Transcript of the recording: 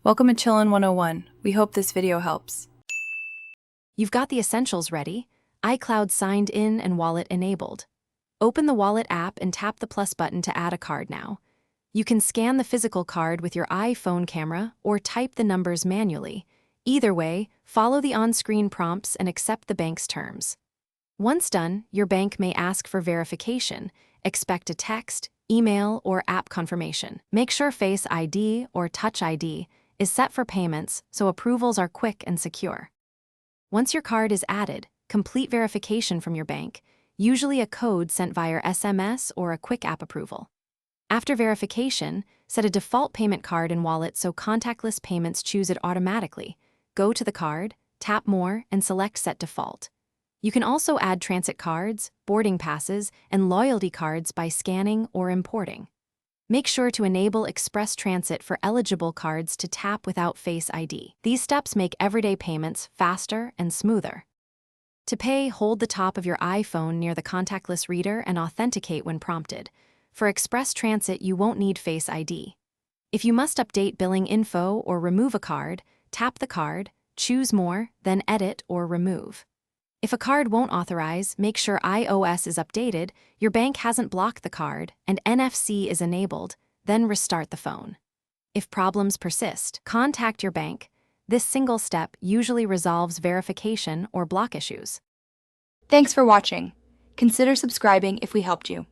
Welcome to Chillin' 101. We hope this video helps. You've got the essentials ready, iCloud signed in and wallet enabled. Open the wallet app and tap the plus button to add a card now. You can scan the physical card with your iPhone camera or type the numbers manually. Either way, follow the on-screen prompts and accept the bank's terms. Once done, your bank may ask for verification. Expect a text, email, or app confirmation. Make sure Face ID or Touch ID is set for payments so approvals are quick and secure. Once your card is added, complete verification from your bank, usually a code sent via SMS or a quick app approval. After verification, set a default payment card and wallet so contactless payments choose it automatically. Go to the card, tap More, and select Set Default. You can also add transit cards, boarding passes, and loyalty cards by scanning or importing. Make sure to enable Express Transit for eligible cards to tap without Face ID. These steps make everyday payments faster and smoother. To pay, hold the top of your iPhone near the contactless reader and authenticate when prompted. For Express Transit, you won't need Face ID. If you must update billing info or remove a card, tap the card, choose More, then Edit or Remove. If a card won't authorize, make sure iOS is updated, your bank hasn't blocked the card, and NFC is enabled, then restart the phone. If problems persist, contact your bank. This single step usually resolves verification or block issues. Thanks for watching. Consider subscribing if we helped you.